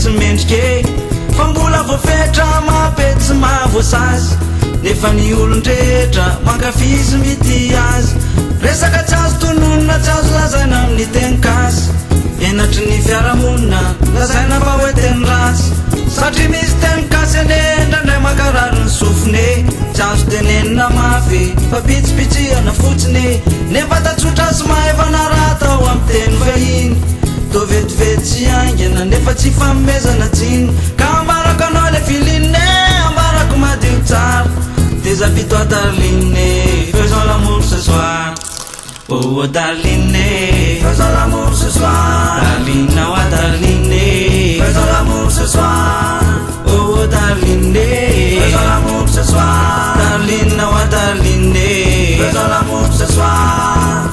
tsy mendrike fa mbola voafetra mapetsy mahavoasazy nefa ny olon-drehetra mankafizy mity azy resaka tsy azo tononona tsy azo lazaina amin'ny tenikasy enatry ny fiaramonina lazaina fa hoe teny rasy satria misy tenikasy ane ndraindray mankarary ny sofine tsy azo tenenina mafy fa pitsipitsihana fotsiny nefa tatsotra sy maevana raha tao amin'ny teny vahiny to vetivety tsy aingana nefa tsy famezana tsiny ka ambarako anao le filinne ambarako madio tsara des habits toi Darline, faisons l'amour ce soir. Oh, oh Darline, faisons l'amour ce soir. Darline, oh Darline, faisons l'amour ce soir. Oh, oh Darline, faisons l'amour ce soir. Darline, oh Darline, faisons l'amour ce soir.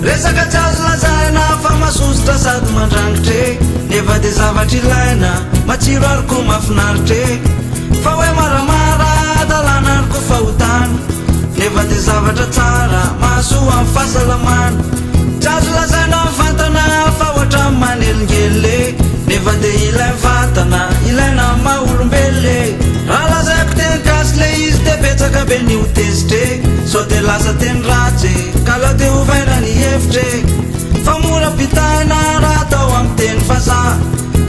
Resaka tsy azo lazaina fa masosotra sady mandrangitre nefa de zavatry ilaina matsiro ariko mafinaritre fa hoe maramara adalana ariko fahotana nefa de zavatra tsara mahasoa amin'ny fahasalamana tsy azo lazaina mivantana fa ohatra manelingely nefa de ilainy vatana ilaina maha-olombele raha lazaiko teny gasy le izy de betsaka be ny hotezitra sao de lasa teny ratsy ka lao de hovaina ny hevitra fa mora pitaina raha tao amin'ny teny fazaha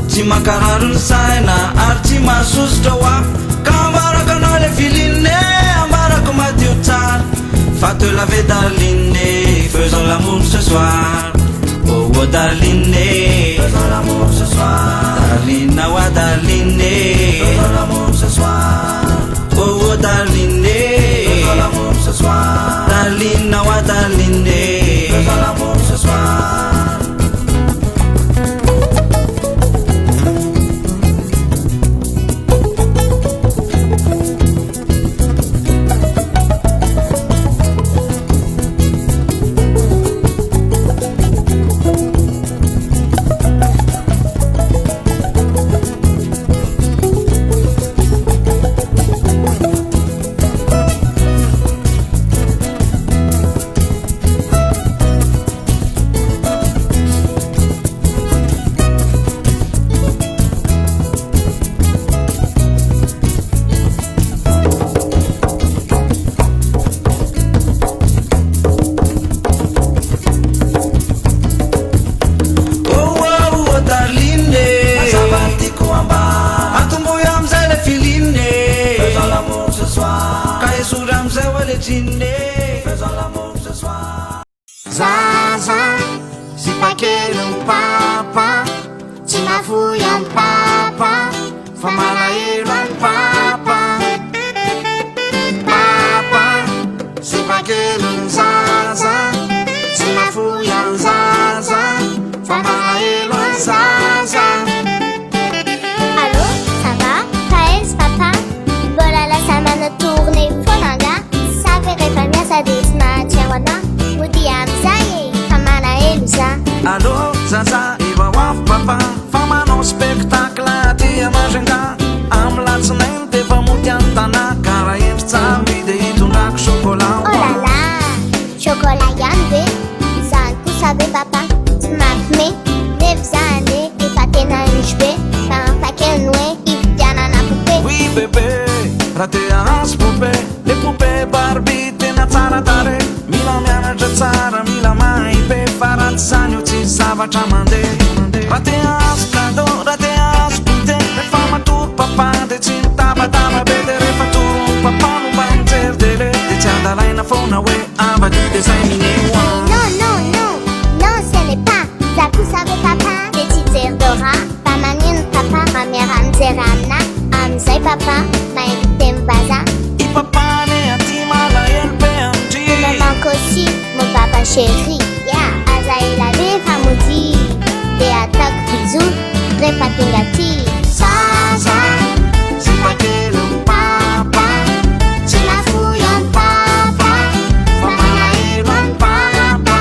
tsy mankarary ny saina ary tsy mahasosotra hoa ka ambarako anao le filinne ambarako madio tsara fa te lave Darline, faisons l'amour ce soir. Oh, oh Darline, faisons l'amour ce soir. Darline, oh Darline, faisons l'amour ce soir. Oh, oh Darline, faisons l'amour ce soir. Darline, oh Darline, faisons l'amour ce soir. Zaza, si pakelo papa, tsy mahafoy amin'ny papa, fa malahelo amin'ny papa. Papa, si pakelo ny zaza, tsy mahafoy amin'ny zaza, fa malahelo amin'ny zaza. Allô, ça va? Paez, papa? Mbola lasa mana tourné fonanga, ça ferait pas bien ça desma tiawana. Mudi amzay fa malahelo za. Allô, zaza, efa hoavy papa fa manao spectacle aty Majunga amin'ny latsinainy defa mody an-tanà karaha endry tsara de hitondrako chocolat. Oh là là, chocolat ihany ve? Zany kosa be papa tsy mampime nefa zany efa tena indry be fa ampakeny hoe hividianana poupée. Oui bébé, raha te hahazo poupée, le poupée Barbie tena tsara tare. Mila mianatra tsara, mila mahay be fa raha tsy zany io tsy zavatra mandeha. Raha te hahazo cadeau, raha te hahazo poupée foana hoe avaky de zay mineoa Non, non, non, non, ce n'est pas zakousave papa de tsy jeridora mba magnino papa mamiara mijery amina amizay papa mahavite mivaza I papane aty malahelo be andry Mon maman qu'aussi, mon papa chéri Yeah, aza elabe famody De ataoko bisou, rehefa tonga aty Zaza, zipakely papa Tsy nafoy any papa Fa malahelo any papa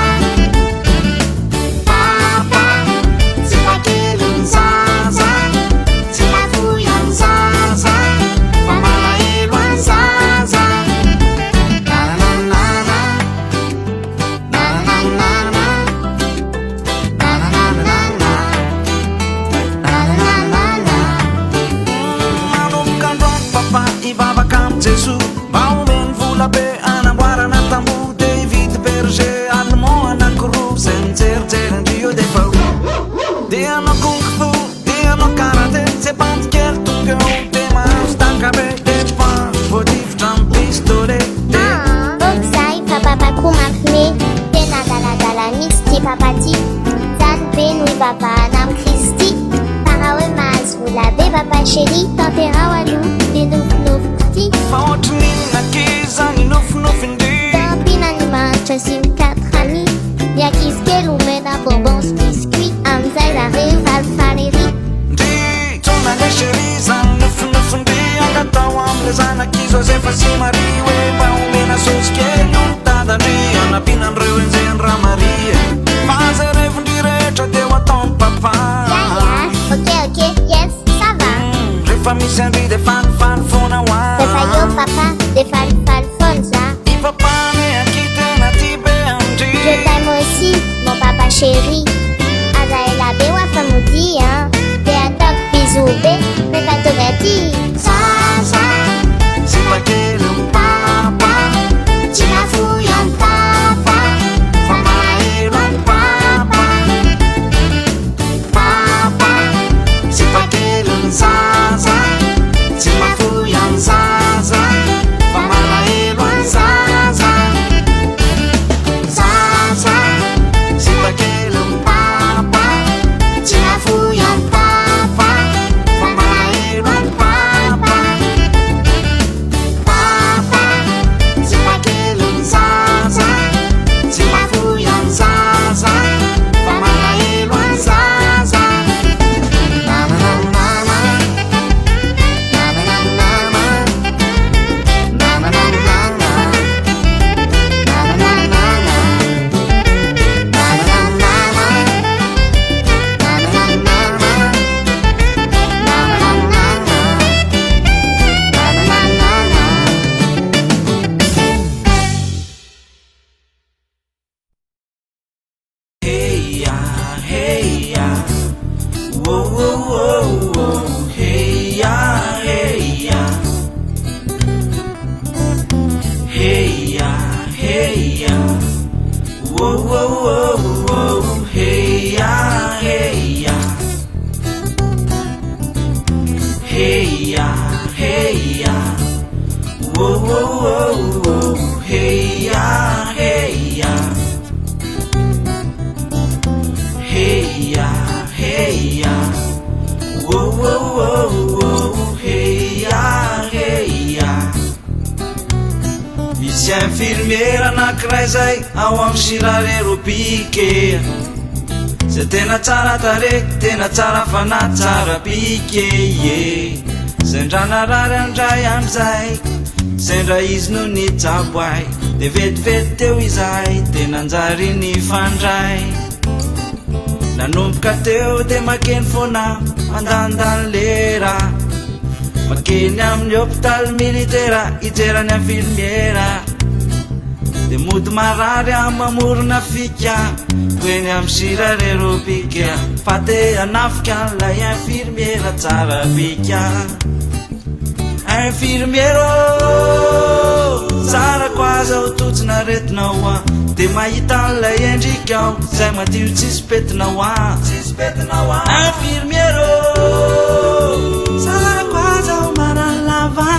Papa, zipakely zaza Tsy nafoy any zaza Fa malahelo any zaza Na-na-na-na Na-na-na-na Na-na-na-na Na-na-na-na manomboka androany papa ivavaka am jeso mba omeny vola be anamboarana tambo de ivity berger allemand anakoroa zay mijerijery andrio defa de anao kongofo de anao karate tsy bantikely tonga eo de mahazo tankabe defa voativitra am pistolet Okzay fa papako mampime Tena daladala mihitsy ty papa ty Zany be no ivavahana am Kristy Para hoe mahazo vola be papa chéri Tanterao aloha de nofinofiko ty fa ohatrany nankizany nofinofindry Tampina ny mahantra sim 4 ami Ny ankizy kely omena bonbon sy biscuit Amizay zare falifaly ery ndry tsona le chéri zany nofinofindry angatao amle zanakizo zay fa sy mari hoe mba omena sosy kely io tadandry anapinan'reo enjay any raha maria fa zay revondry rehetra de ho ataony papa Ok, ok, yes, ça va rehefa misy andry de falifaly foana Rehefa hoa eo papa de falifaly foana za I papane akitena ty be andry Je t'aime aussi, mon papa chéri Aza elabe wa famody, hein De ataoko bisou be, rehefa tonga aty Zaza, zipakely papa Tsy nafoy any papa Fa malahelo any papa Papa, zipakely zaza Tsy nafoy any zaza Fa malahelo any zaza Zaza, zipakely papa Tsy nafoy any papa Fa malahelo any papa Papa, zipakely zaza Tsy nafoy any zaza Fa malahelo any zaza Na-na-na-na-na Na-na-na-na-na Na-na-na-na-na Hey ya, hey ya, whoa whoa whoa whoa. Hey ya, hey ya, hey ya, hey ya, whoa whoa whoa whoa. Hey ya, hey ya, hey ya, hey ya, whoa whoa whoa whoa. Hey ya, hey ya. Hey ya, hey ya, whoa whoa whoa whoa. Hey ya, hey ya. Misy infirmiera anankiray zay ao am sirarero pike zay tena tsara tareky tena tsara fanahy tsara pike ye zay ndra narary andray amizay zay ndra izy no nitsaboay de vetivety teo izay tena anjary nifandray nanomboka teo de makeny foana mandandany lera makeny amin'ny hôpitaly militera ijerany infirmiera de mody marary amamorona fika toeny am sirarero pika fa te anafika lay infirmiera tsara pika infirmiero tsara ko aza ho totsina retinao de mahita an'lay endrikao zay madio tsisy petinao infirmiero tsara ko aza ho manany lava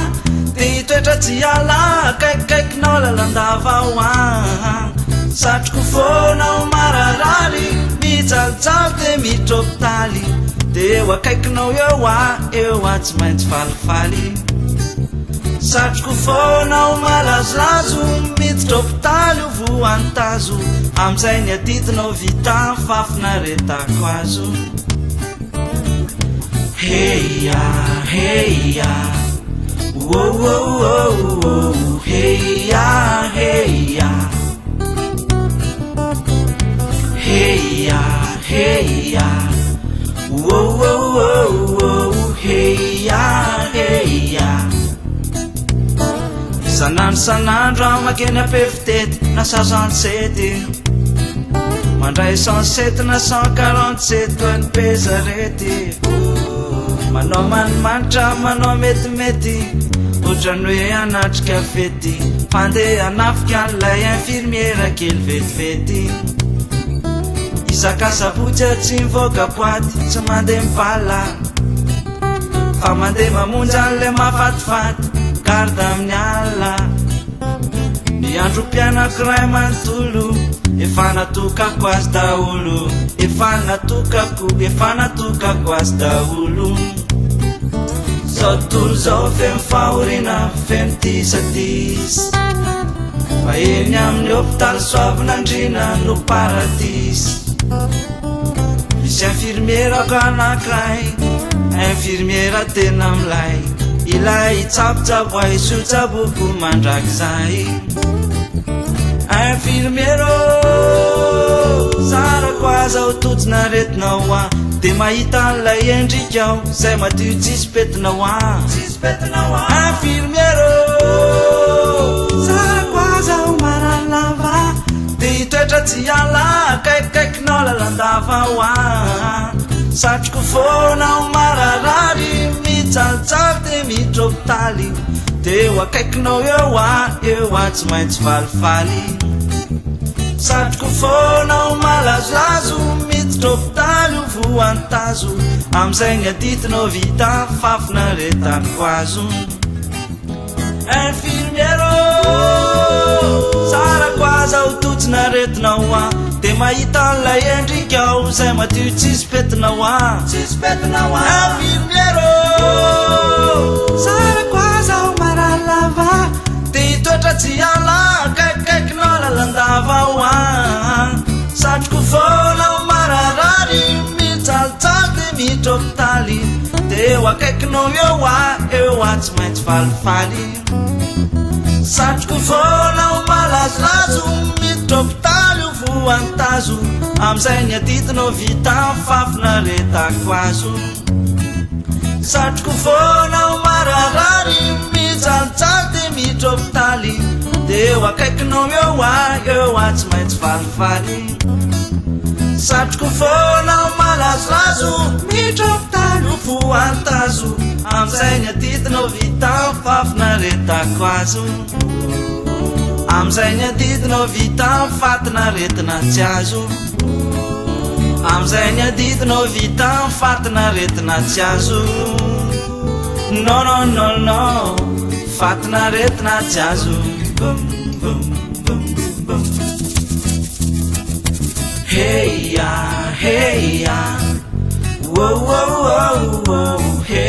de hitoetra toetra tsy ala kaikikaikinao lalandavaoan satroko fonao mararary mijalojalo de mitrôpitaly de eo akaikinao eo a tsy maintsy falifaly satroko fonao malazolazo mitrôpitaly o voantazo amizay ny aditinao vita fafinaretako azo heia heia oh, oh, oh, oh. Heia heia heia heia oh, oh, oh, oh. Heia heia isanandro amakeny apefitety na 67 mandray 107 na 147 toa ny pezarety manao manimanitra manao metimety ohatrany hoe anatrika fety fandeha anafika an'ilay infirmiera kely vetivety isakasabotsy tsy mivoaka boaty tsy mandeha mipala fa mandeha mamonjy an'ilay mafatifaty garda amin'ny ala ny androm-pianakiray manontolo efa natokako azy daholo efa natokako azy daholo zao tontolo zao feno fahorina feno tisatisy fa eny amin'ny hôpitaly soavinandrina no paradisy misy infirmiera ko anakiray infirmiera tena amilay ilay tsabotsabo aisotsaboako mandrakizay infirmiero sarako aza ho totsina retinao a de mahita an'ilay endrikao zay madio tsisy petinao a infirmiero sarako aza ho maralava de itoetra tsy ala kaikikaikinao lalandavao a satroko fonao mararary mijalojalo de mitrôpitaly de eo akaikinao eo a tsy maintsy falifaly satroko fonao malazolazo mitrôpitaly o voantazo amizay ny aditinao vita fafinaretako azo infirmiero sarako aza ho totsina retinao a de mahita an'ilay endrikao zay madio tsisy petinao a infirmiero sarako aza ho maralava de itoetra tsy ala kaikikaikinao lalandavao a satroko fonao mararary mijalojalo de mitrôpitaly de eo akaikinao eo a tsy maintsy falifaly satroko fonao malazolazo mitrôpitaly o voantazo amizay ny aditinao vita fafinaretako azo satroko fonao mararary mijalojalo de mitrôpitaly de eo akaikinao eo a tsy maintsy falifaly satroko fonao malazolazo mitrôpitaly o voantazo amizay ny aditinao vita fafinaretako azo amizay ny aditinao vita fatinaretina tsy azo amizay ny aditinao vita fatinaretina tsy azo no fatinaretina tsy azo heia heia oh, oh, oh, oh. Hey